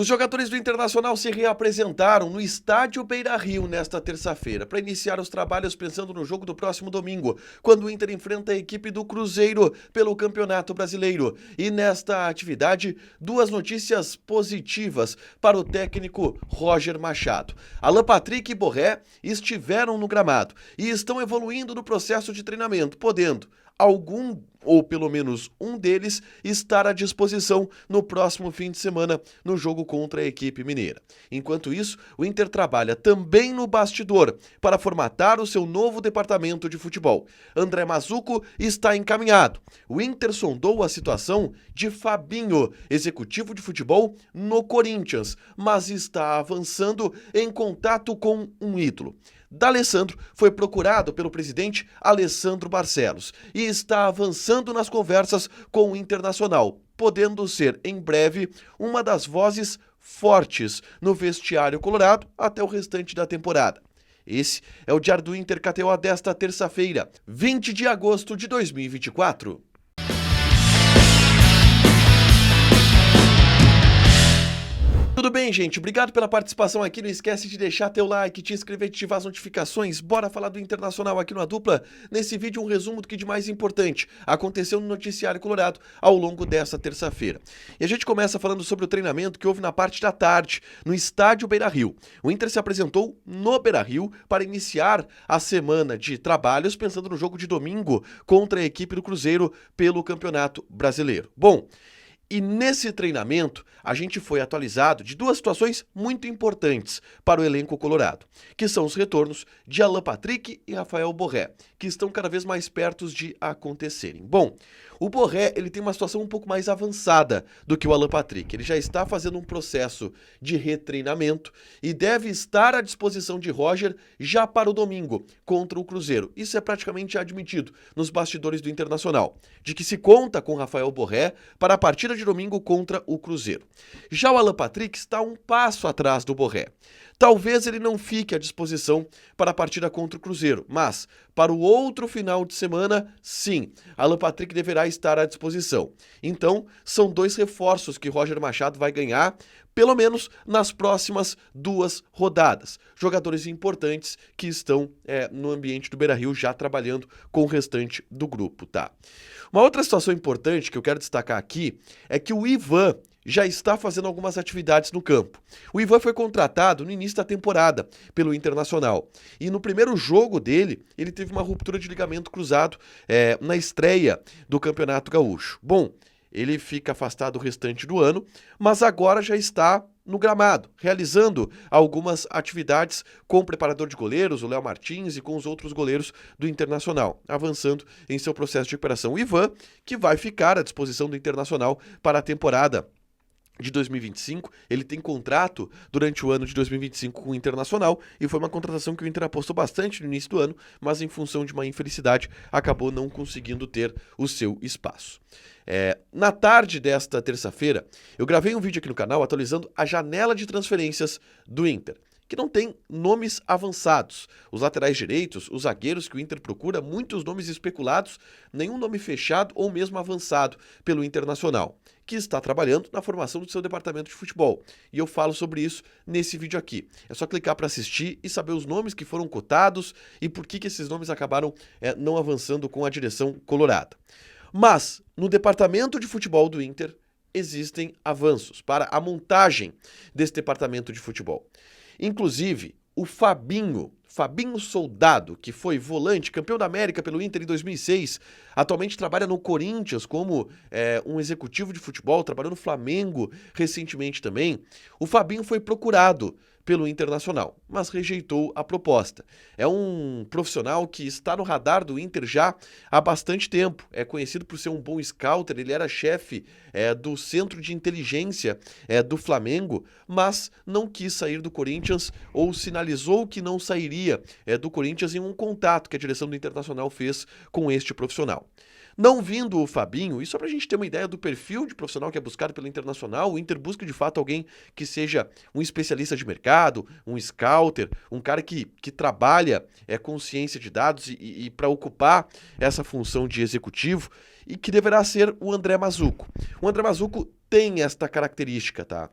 Os jogadores do Internacional se reapresentaram no estádio Beira-Rio nesta terça-feira para iniciar os trabalhos pensando no jogo do próximo domingo, quando o Inter enfrenta a equipe do Cruzeiro pelo Campeonato Brasileiro. E nesta atividade, duas notícias positivas para o técnico Roger Machado. Alan Patrick e Borré estiveram no gramado e estão evoluindo no processo de treinamento, podendo algum ou pelo menos um deles estar à disposição no próximo fim de semana no jogo contra a equipe mineira. Enquanto isso, o Inter trabalha também no bastidor para formatar o seu novo departamento de futebol. André Mazzuco está encaminhado. O Inter sondou a situação de Fabinho, executivo de futebol no Corinthians, mas está avançando em contato com um ídolo. D'Alessandro foi procurado pelo presidente Alessandro Barcelos e está avançando nas conversas com o Internacional, podendo ser, em breve, uma das vozes fortes no vestiário colorado até o restante da temporada. Esse é o Diário do Inter KTO desta terça-feira, 20 de agosto de 2024. Tudo bem, gente? Obrigado pela participação aqui. Não esquece de deixar teu like, te inscrever, ativar as notificações. Bora falar do Internacional aqui no A Dupla. Nesse vídeo, um resumo do que de mais importante aconteceu no noticiário colorado ao longo dessa terça-feira. E a gente começa falando sobre o treinamento que houve na parte da tarde, no estádio Beira-Rio. O Inter se apresentou no Beira-Rio para iniciar a semana de trabalhos pensando no jogo de domingo contra a equipe do Cruzeiro pelo Campeonato Brasileiro. Bom, e nesse treinamento, a gente foi atualizado de duas situações muito importantes para o elenco colorado, que são os retornos de Alan Patrick e Rafael Borré, que estão cada vez mais perto de acontecerem. Bom, o Borré ele tem uma situação um pouco mais avançada do que o Alan Patrick. Ele já está fazendo um processo de retreinamento e deve estar à disposição de Roger já para o domingo contra o Cruzeiro. Isso é praticamente admitido nos bastidores do Internacional, de que se conta com Rafael Borré para a partida de domingo contra o Cruzeiro. Já o Alan Patrick está um passo atrás do Borré. Talvez ele não fique à disposição para a partida contra o Cruzeiro, mas para o outro final de semana, sim, Alan Patrick deverá estar à disposição. Então, são dois reforços que Roger Machado vai ganhar, pelo menos nas próximas duas rodadas. Jogadores importantes que estão no ambiente do Beira-Rio já trabalhando com o restante do grupo, tá? Uma outra situação importante que eu quero destacar aqui é que o Ivan já está fazendo algumas atividades no campo. O Ivan foi contratado no início da temporada pelo Internacional e no primeiro jogo dele, ele teve uma ruptura de ligamento cruzado na estreia do Campeonato Gaúcho. Bom, ele fica afastado o restante do ano, mas agora já está no gramado, realizando algumas atividades com o preparador de goleiros, o Léo Martins, e com os outros goleiros do Internacional, avançando em seu processo de recuperação. O Ivan, que vai ficar à disposição do Internacional para a temporada de 2025, ele tem contrato durante o ano de 2025 com o Internacional e foi uma contratação que o Inter apostou bastante no início do ano, mas em função de uma infelicidade acabou não conseguindo ter o seu espaço. Na tarde desta terça-feira, eu gravei um vídeo aqui no canal atualizando a janela de transferências do Inter, que não tem nomes avançados. Os laterais direitos, os zagueiros que o Inter procura, muitos nomes especulados, nenhum nome fechado ou mesmo avançado pelo Internacional, que está trabalhando na formação do seu departamento de futebol. E eu falo sobre isso nesse vídeo aqui. É só clicar para assistir e saber os nomes que foram cotados e por que esses nomes acabaram não avançando com a direção colorada. Mas, no departamento de futebol do Inter, existem avanços para a montagem desse departamento de futebol. Inclusive, o Fabinho Soldado, que foi volante, campeão da América pelo Inter em 2006, atualmente trabalha no Corinthians como um executivo de futebol, trabalhou no Flamengo recentemente também. O Fabinho foi procurado pelo Internacional, mas rejeitou a proposta. É um profissional que está no radar do Inter já há bastante tempo. É conhecido por ser um bom scouter, ele era chefe do centro de inteligência do Flamengo, mas não quis sair do Corinthians ou sinalizou que não sairia do Corinthians em um contato que a direção do Internacional fez com este profissional. Não vindo o Fabinho, e só para a gente ter uma ideia do perfil de profissional que é buscado pelo Internacional, o Inter busca de fato alguém que seja um especialista de mercado, um scouter, um cara que trabalha com ciência de dados e para ocupar essa função de executivo, e que deverá ser o André Mazzuco. O André Mazzuco tem esta característica, tá?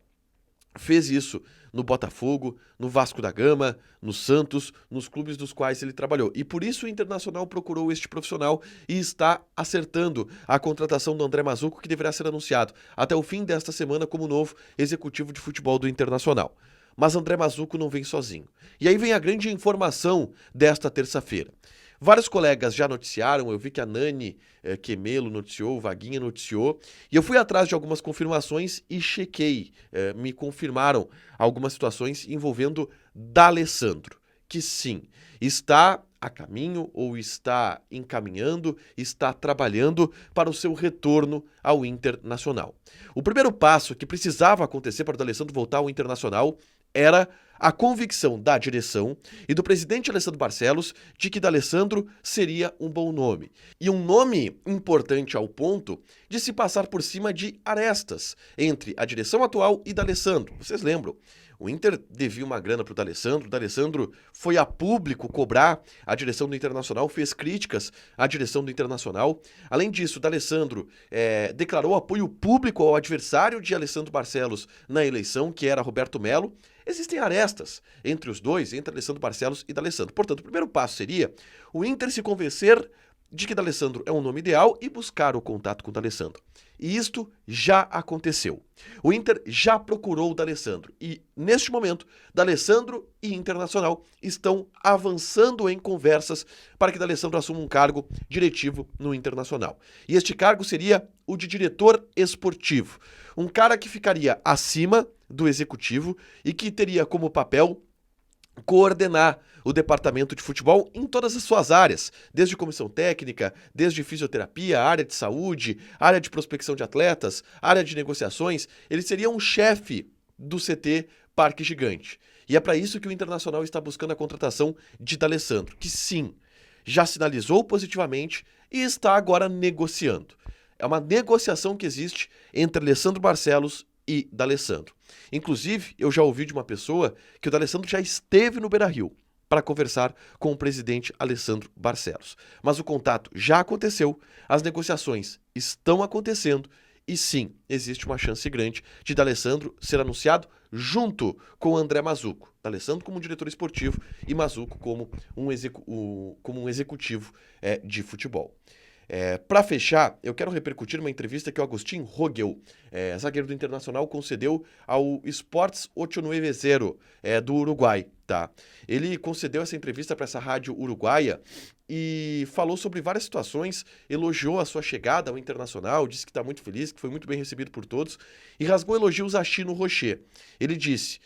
fez isso no Botafogo, no Vasco da Gama, no Santos, nos clubes dos quais ele trabalhou. E por isso o Internacional procurou este profissional e está acertando a contratação do André Mazzuco, que deverá ser anunciado até o fim desta semana como novo executivo de futebol do Internacional. Mas André Mazzuco não vem sozinho. E aí vem a grande informação desta terça-feira. Vários colegas já noticiaram, eu vi que a Nani Quemelo noticiou, o Vaguinha noticiou, e eu fui atrás de algumas confirmações e chequei, me confirmaram algumas situações envolvendo D'Alessandro, que sim, está a caminho ou está encaminhando, está trabalhando para o seu retorno ao Internacional. O primeiro passo que precisava acontecer para o D'Alessandro voltar ao Internacional era a convicção da direção e do presidente Alessandro Barcelos de que D'Alessandro seria um bom nome. E um nome importante ao ponto de se passar por cima de arestas entre a direção atual e D'Alessandro. Vocês lembram? O Inter devia uma grana para o D'Alessandro foi a público cobrar a direção do Internacional, fez críticas à direção do Internacional. Além disso, o D'Alessandro declarou apoio público ao adversário de Alessandro Barcelos na eleição, que era Roberto Melo. Existem arestas entre os dois, entre Alessandro Barcelos e D'Alessandro. Portanto, o primeiro passo seria o Inter se convencer de que D'Alessandro é um nome ideal e buscar o contato com D'Alessandro. E isto já aconteceu. O Inter já procurou o D'Alessandro e, neste momento, D'Alessandro e Internacional estão avançando em conversas para que D'Alessandro assuma um cargo diretivo no Internacional. E este cargo seria o de diretor esportivo. Um cara que ficaria acima do executivo e que teria como papel coordenar o departamento de futebol em todas as suas áreas, desde comissão técnica, desde fisioterapia, área de saúde, área de prospecção de atletas, área de negociações. Ele seria um chefe do CT Parque Gigante. E é para isso que o Internacional está buscando a contratação de D'Alessandro, que sim, já sinalizou positivamente e está agora negociando. É uma negociação que existe entre Alessandro Barcelos e D'Alessandro. Inclusive, eu já ouvi de uma pessoa que o D'Alessandro já esteve no Beira-Rio para conversar com o presidente Alessandro Barcelos. Mas o contato já aconteceu, as negociações estão acontecendo e sim, existe uma chance grande de D'Alessandro ser anunciado junto com o André Mazzuco. D'Alessandro como diretor esportivo e Mazzuco como um executivo de futebol. Para fechar, eu quero repercutir uma entrevista que o Agustín Rogel, zagueiro do Internacional, concedeu ao Sports 890 do Uruguai. Tá? Ele concedeu essa entrevista para essa rádio uruguaia e falou sobre várias situações, elogiou a sua chegada ao Internacional, disse que está muito feliz, que foi muito bem recebido por todos e rasgou elogios a Chino Rocher. Ele disse,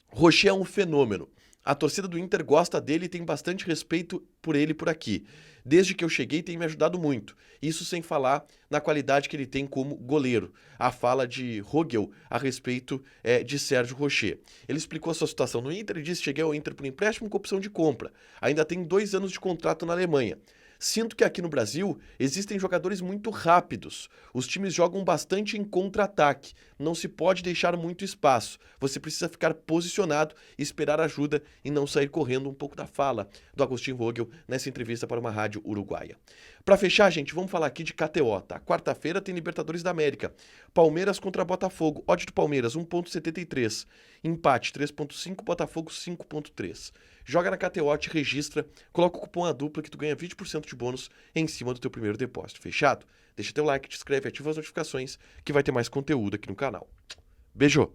Rocher é um fenômeno. A torcida do Inter gosta dele e tem bastante respeito por ele por aqui. Desde que eu cheguei tem me ajudado muito. Isso sem falar na qualidade que ele tem como goleiro. A fala de Rogel a respeito de Sérgio Rocher. Ele explicou a sua situação no Inter e disse: cheguei ao Inter por empréstimo com opção de compra. Ainda tem 2 anos de contrato na Alemanha. Sinto que aqui no Brasil existem jogadores muito rápidos. Os times jogam bastante em contra-ataque. Não se pode deixar muito espaço. Você precisa ficar posicionado, esperar ajuda e não sair correndo. Um pouco da fala do Agustín Rogel nessa entrevista para uma rádio uruguaia. Para fechar, gente, vamos falar aqui de KTO, tá? Quarta-feira tem Libertadores da América. Palmeiras contra Botafogo. Odd do Palmeiras 1,73. Empate 3,5. Botafogo 5,3. Joga na KTO, te registra, coloca o cupom ADUPLA que tu ganha 20% de bônus em cima do teu primeiro depósito. Fechado? Deixa teu like, te inscreve, ativa as notificações que vai ter mais conteúdo aqui no canal. Beijo!